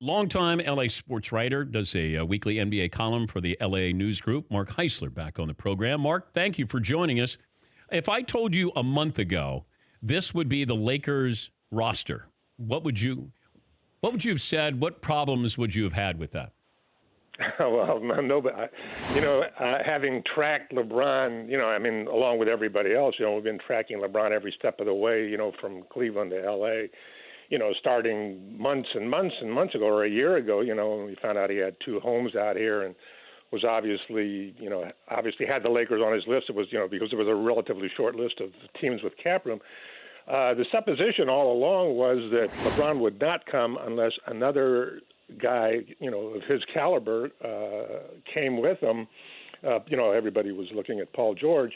Longtime LA sports writer, does a weekly NBA column for the LA News Group. Mark Heisler back on the program. Mark, thank you for joining us. If I told you a month ago this would be the Lakers roster, what would you have said? What problems would you have had with that? Well, no, but having tracked LeBron, along with everybody else, we've been tracking LeBron every step of the way, from Cleveland to L.A., starting months and months and months ago, or a year ago, when we found out he had two homes out here and was obviously had the Lakers on his list. It was, because it was a relatively short list of teams with cap room. The supposition all along was that LeBron would not come unless another guy, of his caliber came with him. Everybody was looking at Paul George.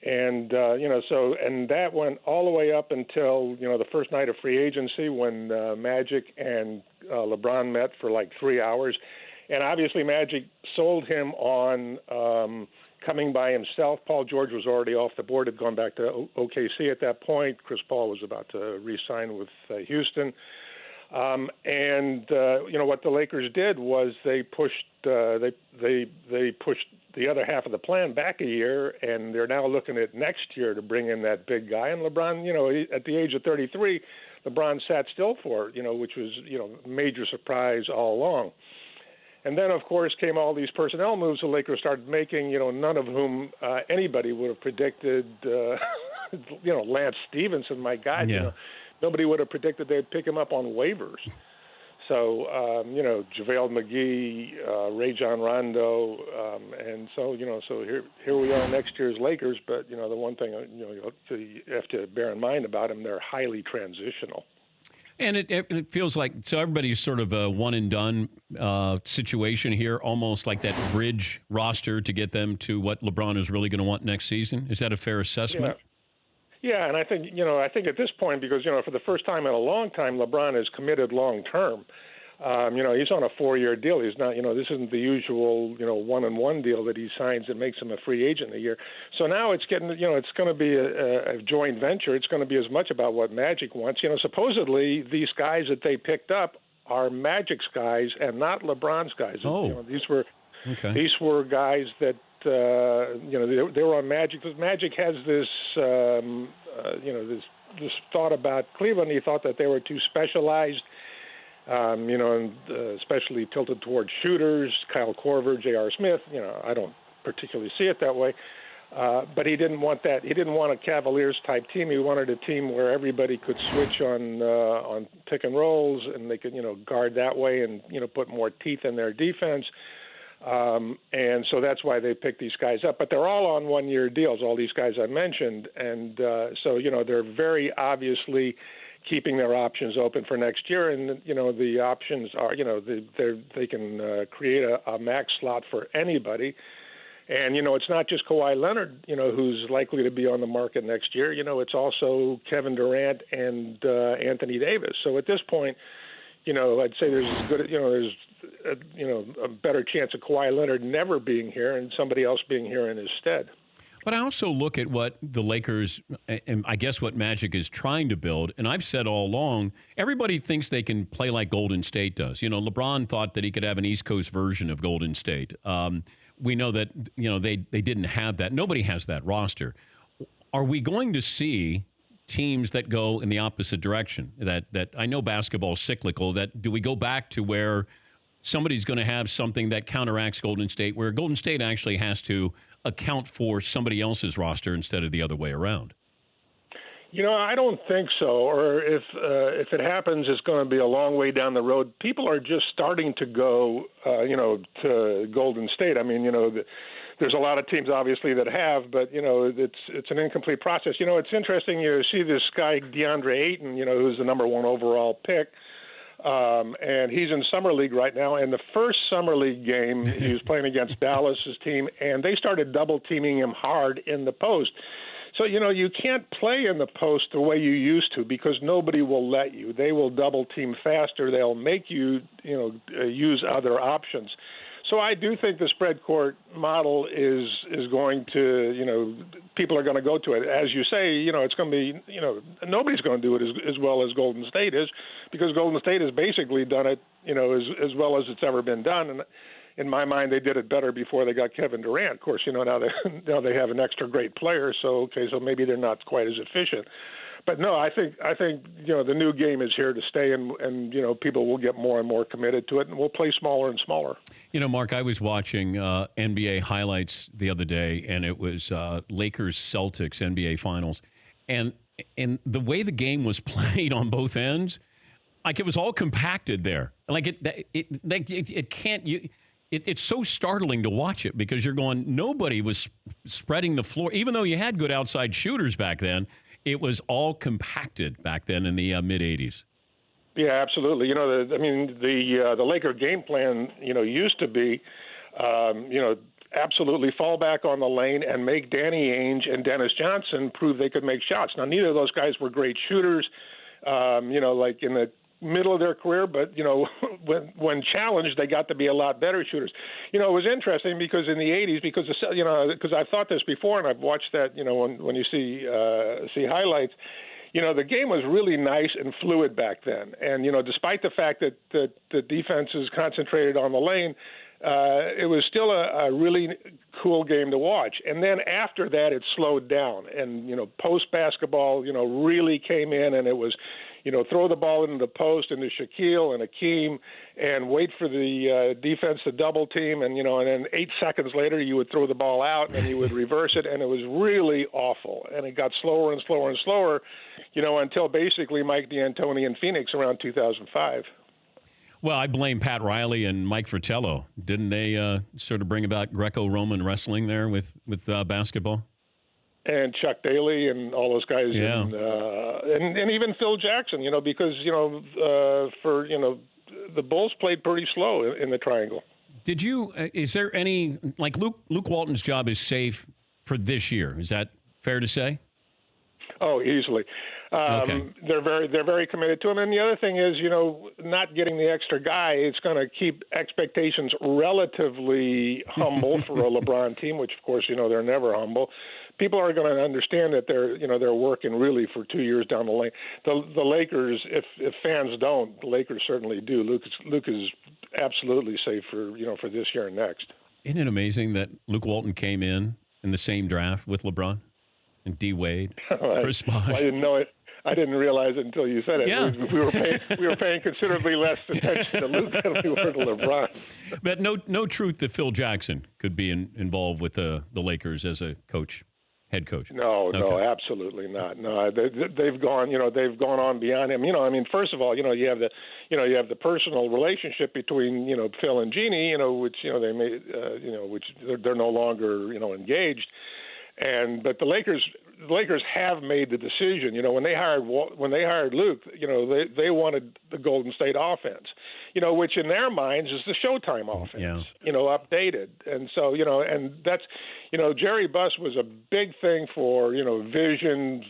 And that went all the way up until, the first night of free agency when Magic and LeBron met for like 3 hours. And obviously Magic sold him on coming by himself. Paul George was already off the board, had gone back to OKC at that point. Chris Paul was about to re-sign with Houston. What the Lakers did was they pushed they pushed the other half of the plan back a year, and they're now looking at next year to bring in that big guy. And LeBron, at the age of 33, LeBron sat still for it, which was, a major surprise all along. And then, of course, came all these personnel moves the Lakers started making, none of whom anybody would have predicted, Lance Stevenson, my God, nobody would have predicted they'd pick him up on waivers. So, JaVale McGee, Rajon Rondo, and so, so here we are next year's Lakers. But, the one thing, you have to bear in mind about them, they're highly transitional. And it feels like, so everybody's sort of a one-and-done situation here, almost like that bridge roster to get them to what LeBron is really going to want next season. Is that a fair assessment? Yeah, and I think at this point, because, for the first time in a long time, LeBron is committed long-term. He's on a 4-year deal. He's not, this isn't the usual, one-and-one deal that he signs that makes him a free agent a year. So now it's getting, it's going to be a joint venture. It's going to be as much about what Magic wants. Supposedly these guys that they picked up are Magic's guys and not LeBron's guys. Oh. These were guys that, they were on Magic. Magic has this, this thought about Cleveland. He thought that they were too specialized. And especially tilted towards shooters, Kyle Korver, J.R. Smith. I don't particularly see it that way. But he didn't want that. He didn't want a Cavaliers-type team. He wanted a team where everybody could switch on pick and rolls, and they could, guard that way and, put more teeth in their defense. And so that's why they picked these guys up. But they're all on one-year deals, all these guys I mentioned. And so, they're very obviously keeping their options open for next year. And, the options are, they can create a max slot for anybody. And, it's not just Kawhi Leonard, who's likely to be on the market next year. It's also Kevin Durant and Anthony Davis. So at this point, I'd say there's as good, there's a better chance of Kawhi Leonard never being here and somebody else being here in his stead. But I also look at what the Lakers, and I guess what Magic is trying to build, and I've said all along, everybody thinks they can play like Golden State does. LeBron thought that he could have an East Coast version of Golden State. We know that, they didn't have that. Nobody has that roster. Are we going to see teams that go in the opposite direction? That I know basketball is cyclical. Do we go back to where somebody's going to have something that counteracts Golden State, where Golden State actually has to account for somebody else's roster instead of the other way around? I don't think so. Or if it happens, it's going to be a long way down the road. People are just starting to go, to Golden State. I mean, there's a lot of teams obviously that have, but it's an incomplete process. It's interesting. You see this guy DeAndre Ayton, who's the number 1 overall pick. And he's in Summer League right now. And the first Summer League game, he was playing against Dallas's team, and they started double-teaming him hard in the post. So, you can't play in the post the way you used to because nobody will let you. They will double-team faster. They'll make you, use other options. So I do think the spread court model is going to, people are going to go to it. As you say, it's going to be, nobody's going to do it as well as Golden State is because Golden State has basically done it, as well as it's ever been done. And in my mind, they did it better before they got Kevin Durant. Of course, now they have an extra great player, so maybe they're not quite as efficient. But no, I think the new game is here to stay, and people will get more and more committed to it, and we'll play smaller and smaller. Mark, I was watching NBA highlights the other day, and it was Lakers Celtics NBA Finals, and the way the game was played on both ends, like it was all compacted there. Like it can't. It's so startling to watch it because you're going. Nobody was spreading the floor, even though you had good outside shooters back then. It was all compacted back then in the mid '80s. Yeah, absolutely. The Laker game plan, used to be, absolutely fall back on the lane and make Danny Ainge and Dennis Johnson prove they could make shots. Now, neither of those guys were great shooters, like in the middle of their career, but when challenged, they got to be a lot better shooters. It was interesting because in the '80s, because I've thought this before, and I've watched that. When you see highlights, the game was really nice and fluid back then. And despite the fact that the defense is concentrated on the lane, it was still a really cool game to watch. And then after that, it slowed down, and post basketball, really came in, and it was. Throw the ball into the post into Shaquille and Akeem and wait for the defense to double team. And then 8 seconds later, you would throw the ball out and then you would reverse it. And it was really awful. And it got slower and slower and slower, until basically Mike D'Antoni in Phoenix around 2005. Well, I blame Pat Riley and Mike Fratello. Didn't they sort of bring about Greco-Roman wrestling there with basketball? And Chuck Daly and all those guys, yeah. and even Phil Jackson, because the Bulls played pretty slow in the triangle. Did you? Is there any like Luke Walton's job is safe for this year? Is that fair to say? Oh, easily. Okay. They're very committed to him. And the other thing is, not getting the extra guy, it's going to keep expectations relatively humble for a LeBron team, which of course, they're never humble. People are going to understand that they're working really for 2 years down the lane. The Lakers, if fans don't, the Lakers certainly do. Luke is absolutely safe for this year and next. Isn't it amazing that Luke Walton came in the same draft with LeBron and D Wade, Chris Bosh? I didn't know it. I didn't realize it until you said it. Yeah. We were paying considerably less attention to Luke than we were to LeBron. But no truth that Phil Jackson could be involved with the Lakers as a coach. Head coach. No, absolutely not. No, they've gone. They've gone on beyond him. First of all, you have the personal relationship between Phil and Jeannie. Which they made. Which they're no longer engaged. But the Lakers have made the decision. When they hired Luke, they wanted the Golden State offense. Which in their minds is the Showtime offense. Yeah. Updated, and so and that's Jerry Buss was a big thing for vision,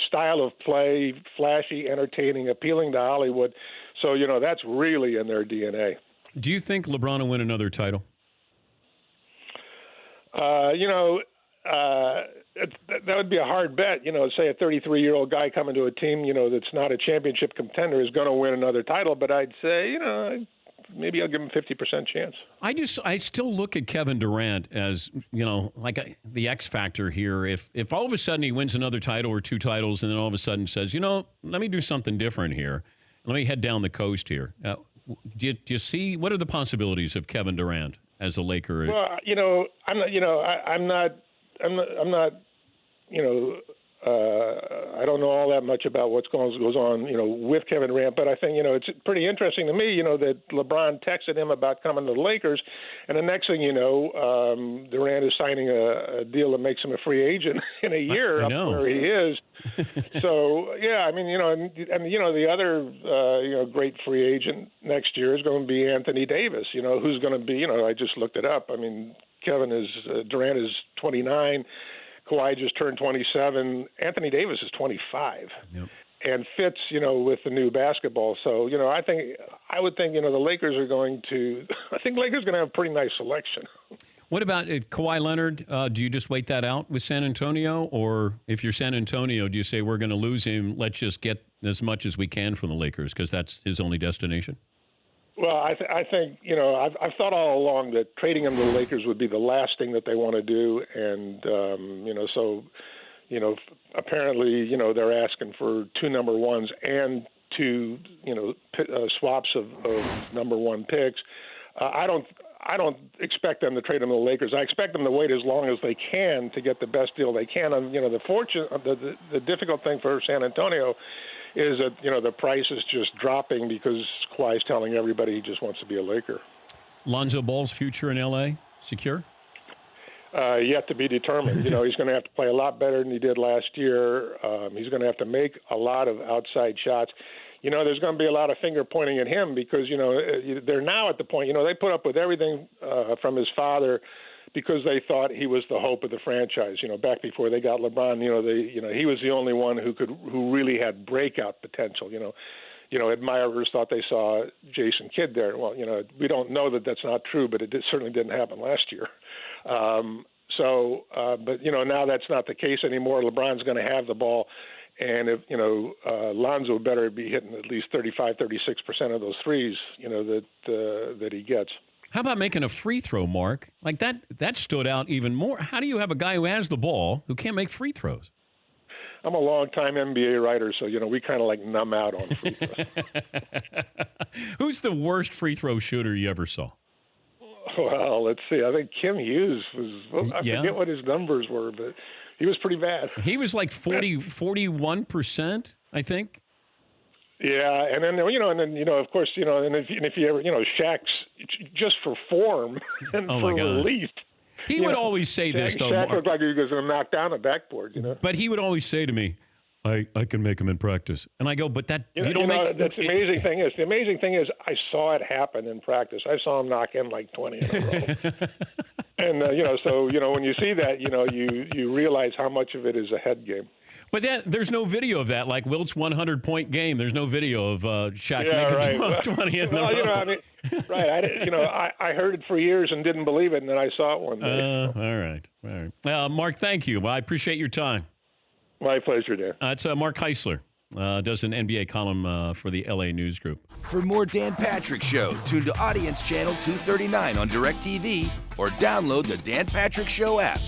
style of play, flashy, entertaining, appealing to Hollywood. So that's really in their DNA. Do you think LeBron will win another title? That would be a hard bet, say a 33-year-old guy coming to a team, that's not a championship contender is going to win another title. But I'd say, maybe I'll give him 50% chance. I still look at Kevin Durant as, the X factor here. If all of a sudden he wins another title or 2 titles and then all of a sudden says, let me do something different here. Let me head down the coast here. Do you see, what are the possibilities of Kevin Durant as a Laker? Well, I'm not. I don't know all that much about what goes on, with Kevin Durant, but I think, it's pretty interesting to me, that LeBron texted him about coming to the Lakers, and the next thing you know, Durant is signing a deal that makes him a free agent in a year up where he is. So, yeah, the other, great free agent next year is going to be Anthony Davis, who's going to be, I just looked it up. Durant is 29. Kawhi just turned 27. Anthony Davis is 25. Yep. And fits, with the new basketball. So, I would think, the Lakers are going to – I think Lakers are going to have a pretty nice selection. What about Kawhi Leonard? Do you just wait that out with San Antonio? Or if you're San Antonio, do you say we're going to lose him, let's just get as much as we can from the Lakers because that's his only destination? Well, I think I've thought all along that trading him to the Lakers would be the last thing that they want to do, and apparently they're asking for 2 number ones and 2 swaps of number 1 picks. I don't expect them to trade him to the Lakers. I expect them to wait as long as they can to get the best deal they can. And the difficult thing for San Antonio is that the price is just dropping because Kawhi's telling everybody he just wants to be a Laker. Lonzo Ball's future in L.A. secure? Yet to be determined. He's going to have to play a lot better than he did last year. He's going to have to make a lot of outside shots. There's going to be a lot of finger pointing at him because, they're now at the point, they put up with everything from his father because they thought he was the hope of the franchise. Back before they got LeBron, he was the only one who really had breakout potential. Admirers thought they saw Jason Kidd there. Well, we don't know that that's not true, but it certainly didn't happen last year. But now that's not the case anymore. LeBron's going to have the ball. And if Lonzo better be hitting at least 35-36% of those threes, that he gets. How about making a free throw, Mark? Like that stood out even more. How do you have a guy who has the ball who can't make free throws? I'm a long-time NBA writer, so we kind of numb out on free throws. Who's the worst free throw shooter you ever saw? Well, let's see. I think Kim Hughes was. I forget what his numbers were, but he was pretty bad. He was like 41%, I think. Yeah, and then of course, and if you ever, Shaq's just for form and for release. He would always say this though. Shaq looked like he was going to knock down a backboard, But he would always say to me, I can make him in practice. And I go, but that you don't make. That's the amazing thing is. The amazing thing is I saw it happen in practice. I saw him knock in like 20 in a row. And when you see that, you realize how much of it is a head game. But there's no video of that, like Wilt's 100-point game. There's no video of Shaq making 20 in a row. Right. I heard it for years and didn't believe it, and then I saw it one All day. right. Mark, thank you. I appreciate your time. My pleasure, Dan. It's Mark Heisler. Does an NBA column for the LA News Group. For more Dan Patrick Show, tune to Audience Channel 239 on DirecTV or download the Dan Patrick Show app.